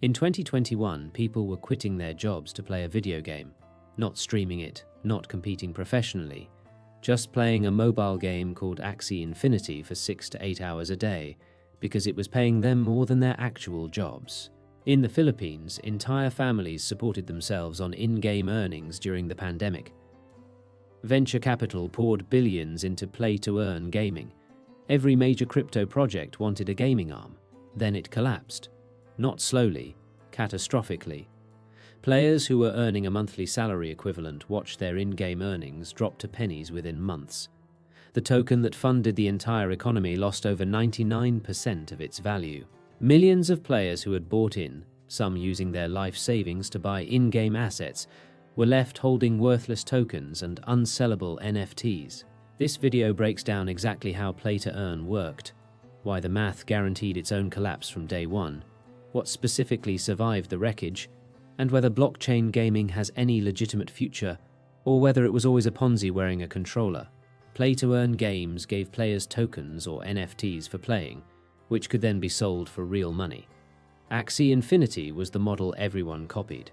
In 2021, people were quitting their jobs to play a video game, not streaming it, not competing professionally, just playing a mobile game called Axie Infinity for 6 to 8 hours a day because it was paying them more than their actual jobs. In the Philippines, entire families supported themselves on in-game earnings during the pandemic. Venture capital poured billions into play-to-earn gaming. Every major crypto project wanted a gaming arm. Then it collapsed. Not slowly, catastrophically. Players who were earning a monthly salary equivalent watched their in-game earnings drop to pennies within months. The token that funded the entire economy lost over 99% of its value. Millions of players who had bought in, some using their life savings to buy in-game assets, were left holding worthless tokens and unsellable NFTs. This video breaks down exactly how play-to-earn worked, why the math guaranteed its own collapse from day one, what specifically survived the wreckage, and whether blockchain gaming has any legitimate future, or whether it was always a Ponzi wearing a controller. Play-to-earn games gave players tokens or NFTs for playing, which could then be sold for real money. Axie Infinity was the model everyone copied.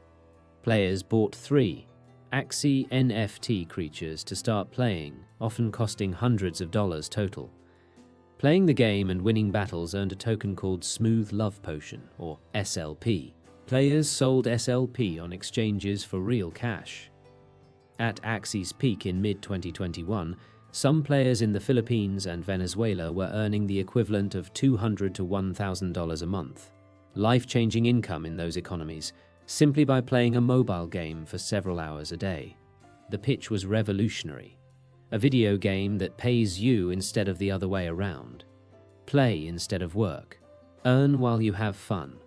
Players bought 3 Axie NFT creatures to start playing, often costing hundreds of dollars total. Playing the game and winning battles earned a token called Smooth Love Potion, or SLP. Players sold SLP on exchanges for real cash. At Axie's peak in mid-2021, some players in the Philippines and Venezuela were earning the equivalent of $200 to $1,000 a month. Life-changing income in those economies, simply by playing a mobile game for several hours a day. The pitch was revolutionary. A video game that pays you instead of the other way around. Play instead of work. Earn while you have fun.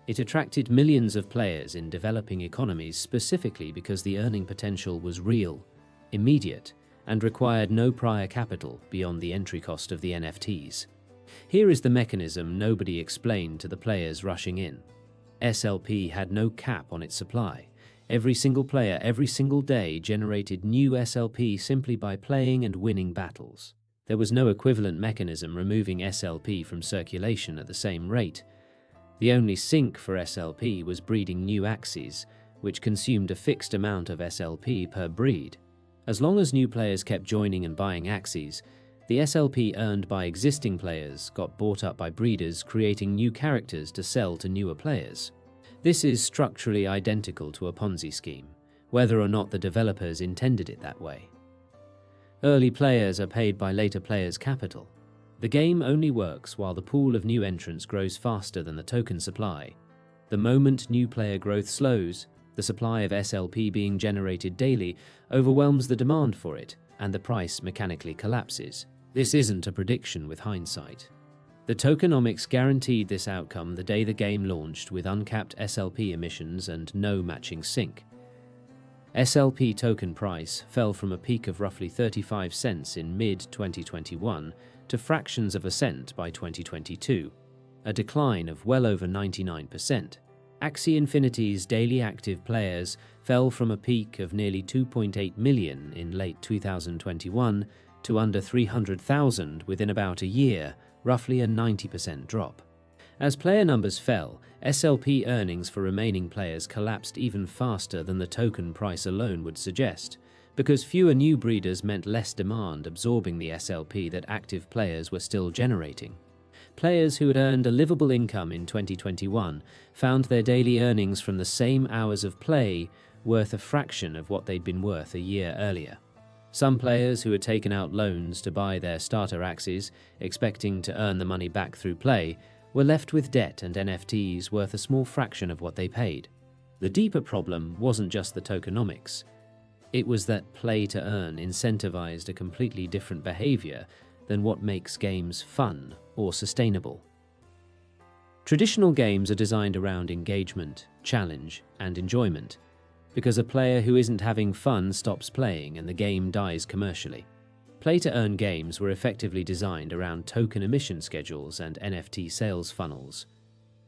It attracted millions of players in developing economies specifically because the earning potential was real, immediate, and required no prior capital beyond the entry cost of the NFTs. Here is the mechanism nobody explained to the players rushing in. SLP had no cap on its supply. Every single player, every single day, generated new SLP simply by playing and winning battles. There was no equivalent mechanism removing SLP from circulation at the same rate. The only sink for SLP was breeding new Axies, which consumed a fixed amount of SLP per breed. As long as new players kept joining and buying Axies, the SLP earned by existing players got bought up by breeders, creating new characters to sell to newer players. This is structurally identical to a Ponzi scheme, whether or not the developers intended it that way. Early players are paid by later players' capital. The game only works while the pool of new entrants grows faster than the token supply. The moment new player growth slows, the supply of SLP being generated daily overwhelms the demand for it, and the price mechanically collapses. This isn't a prediction with hindsight. The tokenomics guaranteed this outcome the day the game launched with uncapped SLP emissions and no matching sink. SLP token price fell from a peak of roughly 35 cents in mid-2021 to fractions of a cent by 2022, a decline of well over 99%. Axie Infinity's daily active players fell from a peak of nearly 2.8 million in late 2021 to under 300,000 within about a year, roughly a 90% drop. As player numbers fell, SLP earnings for remaining players collapsed even faster than the token price alone would suggest, because fewer new breeders meant less demand absorbing the SLP that active players were still generating. Players who had earned a livable income in 2021 found their daily earnings from the same hours of play worth a fraction of what they'd been worth a year earlier. Some players who had taken out loans to buy their starter Axies, expecting to earn the money back through play, were left with debt and NFTs worth a small fraction of what they paid. The deeper problem wasn't just the tokenomics. It was that play to earn incentivized a completely different behavior than what makes games fun or sustainable. Traditional games are designed around engagement, challenge, and enjoyment, because a player who isn't having fun stops playing and the game dies commercially. Play-to-earn games were effectively designed around token emission schedules and NFT sales funnels.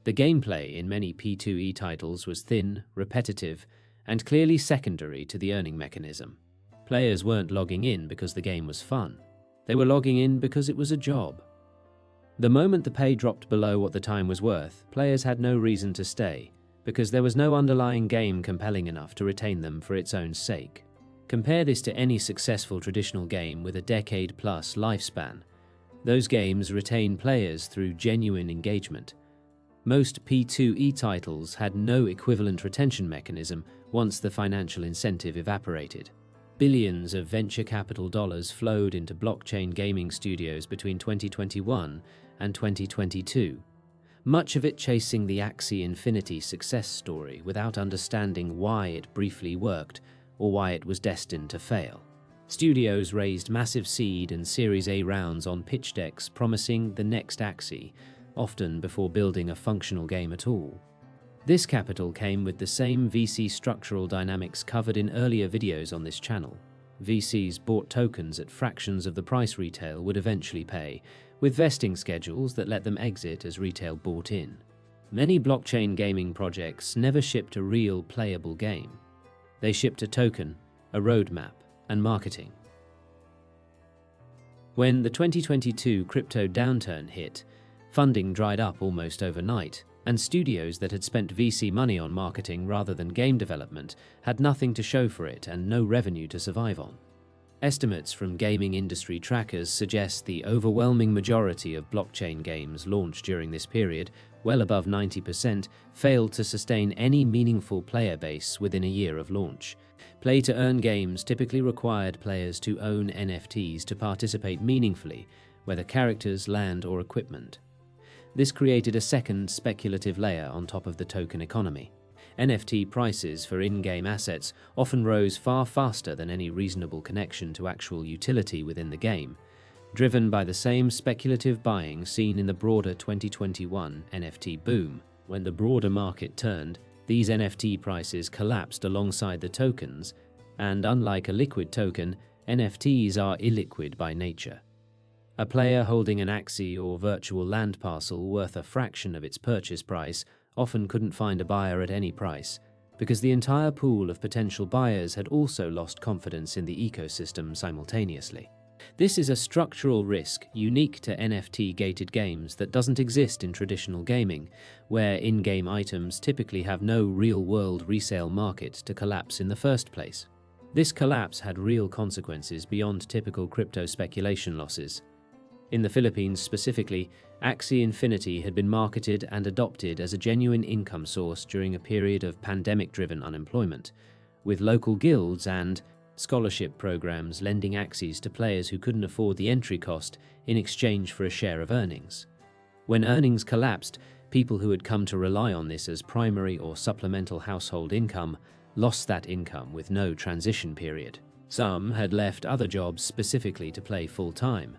The gameplay in many P2E titles was thin, repetitive, and clearly secondary to the earning mechanism. Players weren't logging in because the game was fun. They were logging in because it was a job. The moment the pay dropped below what the time was worth, players had no reason to stay. because there was no underlying game compelling enough to retain them for its own sake. Compare this to any successful traditional game with a decade-plus lifespan. Those games retain players through genuine engagement. Most P2E titles had no equivalent retention mechanism once the financial incentive evaporated. Billions of venture capital dollars flowed into blockchain gaming studios between 2021 and 2022, much of it chasing the Axie Infinity success story without understanding why it briefly worked or why it was destined to fail. Studios raised massive seed and Series A rounds on pitch decks promising the next Axie, often before building a functional game at all. This capital came with the same VC structural dynamics covered in earlier videos on this channel. VCs bought tokens at fractions of the price retail would eventually pay, with vesting schedules that let them exit as retail bought in. Many blockchain gaming projects never shipped a real playable game. They shipped a token, a roadmap, and marketing. When the 2022 crypto downturn hit, funding dried up almost overnight, and studios that had spent VC money on marketing rather than game development had nothing to show for it and no revenue to survive on. Estimates from gaming industry trackers suggest the overwhelming majority of blockchain games launched during this period, well above 90%, failed to sustain any meaningful player base within a year of launch. Play-to-earn games typically required players to own NFTs to participate meaningfully, whether characters, land, or equipment. This created a second speculative layer on top of the token economy. NFT prices for in-game assets often rose far faster than any reasonable connection to actual utility within the game, driven by the same speculative buying seen in the broader 2021 NFT boom. When the broader market turned, these NFT prices collapsed alongside the tokens, and unlike a liquid token, NFTs are illiquid by nature. A player holding an Axie or virtual land parcel worth a fraction of its purchase price often couldn't find a buyer at any price, because the entire pool of potential buyers had also lost confidence in the ecosystem simultaneously. This is a structural risk unique to NFT-gated games that doesn't exist in traditional gaming, where in-game items typically have no real-world resale market to collapse in the first place. This collapse had real consequences beyond typical crypto speculation losses. In the Philippines specifically, Axie Infinity had been marketed and adopted as a genuine income source during a period of pandemic-driven unemployment, with local guilds and scholarship programs lending Axies to players who couldn't afford the entry cost in exchange for a share of earnings. When earnings collapsed, people who had come to rely on this as primary or supplemental household income lost that income with no transition period. Some had left other jobs specifically to play full-time.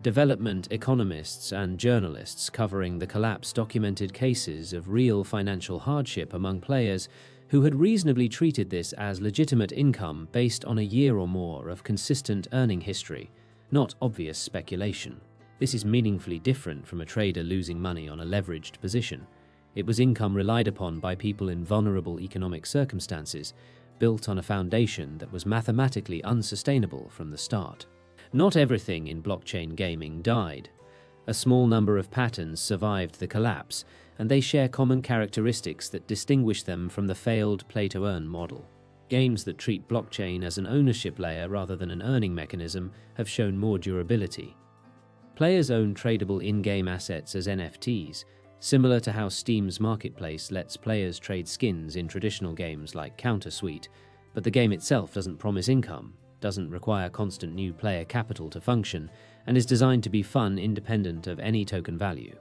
Development economists and journalists covering the collapse documented cases of real financial hardship among players who had reasonably treated this as legitimate income based on a year or more of consistent earning history, not obvious speculation. This is meaningfully different from a trader losing money on a leveraged position. It was income relied upon by people in vulnerable economic circumstances, built on a foundation that was mathematically unsustainable from the start. Not everything in blockchain gaming died. A small number of patterns survived the collapse, and they share common characteristics that distinguish them from the failed play-to-earn model. Games that treat blockchain as an ownership layer rather than an earning mechanism have shown more durability. Players own tradable in-game assets as NFTs, similar to how Steam's marketplace lets players trade skins in traditional games like Counter-Suite, but the game itself doesn't promise income, doesn't require constant new player capital to function, and is designed to be fun independent of any token value.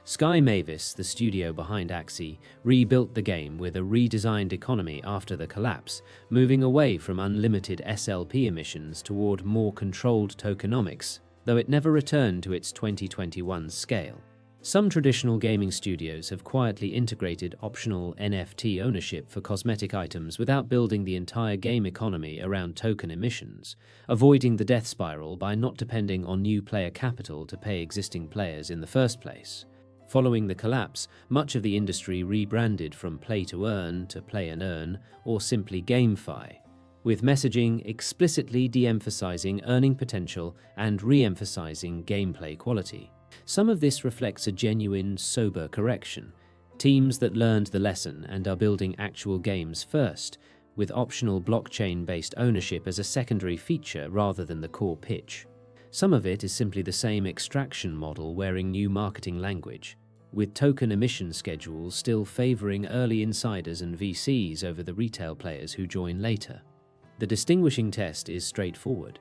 Sky Mavis, the studio behind Axie, rebuilt the game with a redesigned economy after the collapse, moving away from unlimited SLP emissions toward more controlled tokenomics, though it never returned to its 2021 scale. Some traditional gaming studios have quietly integrated optional NFT ownership for cosmetic items without building the entire game economy around token emissions, avoiding the death spiral by not depending on new player capital to pay existing players in the first place. Following the collapse, much of the industry rebranded from play-to-earn to play-and-earn, or simply GameFi, with messaging explicitly de-emphasizing earning potential and re-emphasizing gameplay quality. Some of this reflects a genuine, sober correction. Teams that learned the lesson and are building actual games first, with optional blockchain-based ownership as a secondary feature rather than the core pitch. Some of it is simply the same extraction model wearing new marketing language, with token emission schedules still favoring early insiders and VCs over the retail players who join later. The distinguishing test is straightforward.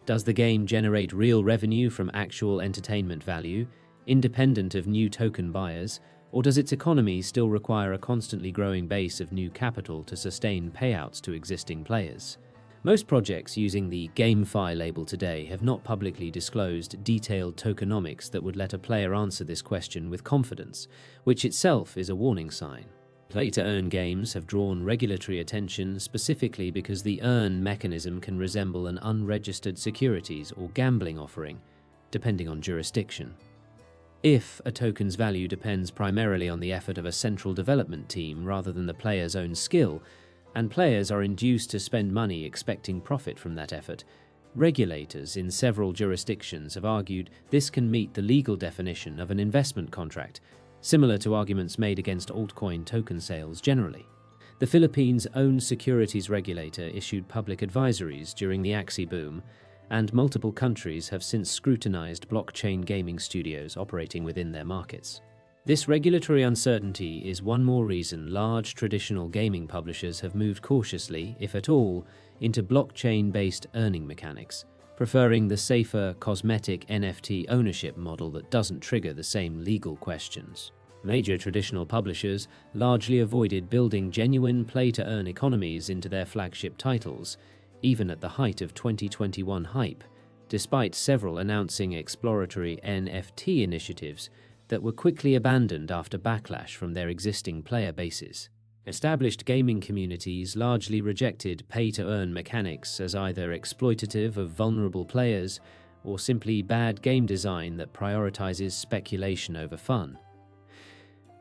Does the game generate real revenue from actual entertainment value, independent of new token buyers, or does its economy still require a constantly growing base of new capital to sustain payouts to existing players? Most projects using the GameFi label today have not publicly disclosed detailed tokenomics that would let a player answer this question with confidence, which itself is a warning sign. Play-to-earn games have drawn regulatory attention specifically because the earn mechanism can resemble an unregistered securities or gambling offering, depending on jurisdiction. If a token's value depends primarily on the effort of a central development team rather than the player's own skill, and players are induced to spend money expecting profit from that effort, regulators in several jurisdictions have argued this can meet the legal definition of an investment contract, similar to arguments made against altcoin token sales generally. The Philippines' own securities regulator issued public advisories during the Axie boom, and multiple countries have since scrutinized blockchain gaming studios operating within their markets. This regulatory uncertainty is one more reason large traditional gaming publishers have moved cautiously, if at all, into blockchain-based earning mechanics, preferring the safer cosmetic NFT ownership model that doesn't trigger the same legal questions. Major traditional publishers largely avoided building genuine play-to-earn economies into their flagship titles, even at the height of 2021 hype, despite several announcing exploratory NFT initiatives that were quickly abandoned after backlash from their existing player bases. Established gaming communities largely rejected pay-to-earn mechanics as either exploitative of vulnerable players or simply bad game design that prioritizes speculation over fun.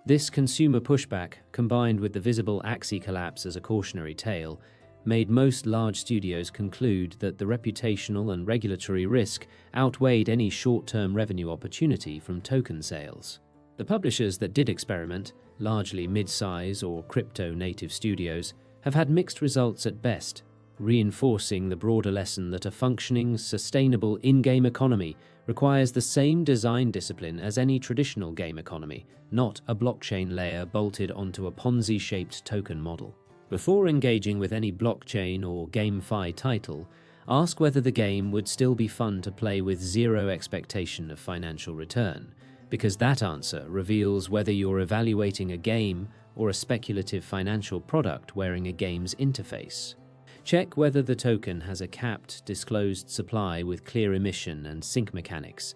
This consumer pushback, combined with the visible Axie collapse as a cautionary tale, made most large studios conclude that the reputational and regulatory risk outweighed any short-term revenue opportunity from token sales. The publishers that did experiment, largely mid-size or crypto-native studios, have had mixed results at best, reinforcing the broader lesson that a functioning, sustainable in-game economy requires the same design discipline as any traditional game economy, not a blockchain layer bolted onto a Ponzi-shaped token model. Before engaging with any blockchain or GameFi title, ask whether the game would still be fun to play with zero expectation of financial return, because that answer reveals whether you're evaluating a game or a speculative financial product wearing a game's interface. Check whether the token has a capped, disclosed supply with clear emission and sync mechanics,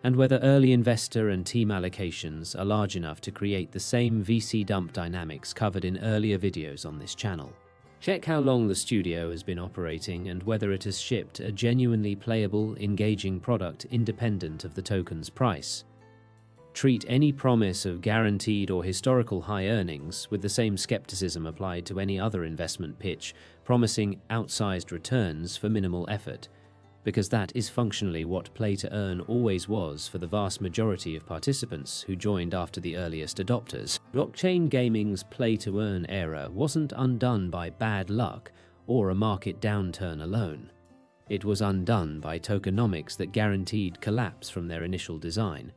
and whether early investor and team allocations are large enough to create the same VC dump dynamics covered in earlier videos on this channel. Check how long the studio has been operating and whether it has shipped a genuinely playable, engaging product independent of the token's price. Treat any promise of guaranteed or historical high earnings with the same skepticism applied to any other investment pitch promising outsized returns for minimal effort, because that is functionally what play-to-earn always was for the vast majority of participants who joined after the earliest adopters. Blockchain gaming's play-to-earn era wasn't undone by bad luck or a market downturn alone. It was undone by tokenomics that guaranteed collapse from their initial design,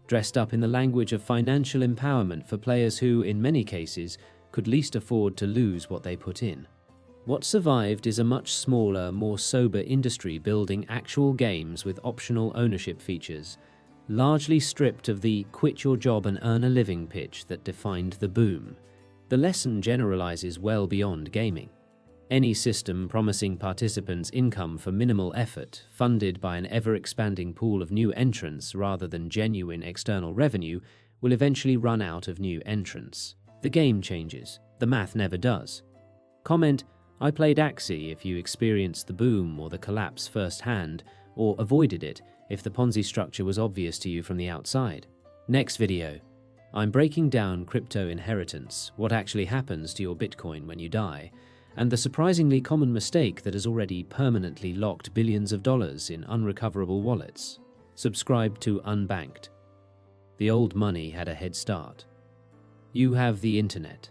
dressed up in the language of financial empowerment for players who, in many cases, could least afford to lose what they put in. What survived is a much smaller, more sober industry building actual games with optional ownership features, largely stripped of the quit your job and earn a living pitch that defined the boom. The lesson generalizes well beyond gaming. Any system promising participants income for minimal effort, funded by an ever-expanding pool of new entrants rather than genuine external revenue, will eventually run out of new entrants. The game changes. The math never does. Comment, "I played Axie" if you experienced the boom or the collapse firsthand, or avoided it if the Ponzi structure was obvious to you from the outside. Next video, I'm breaking down crypto inheritance, what actually happens to your Bitcoin when you die, and the surprisingly common mistake that has already permanently locked billions of dollars in unrecoverable wallets. Subscribe to Unbanked. The old money had a head start. You have the internet.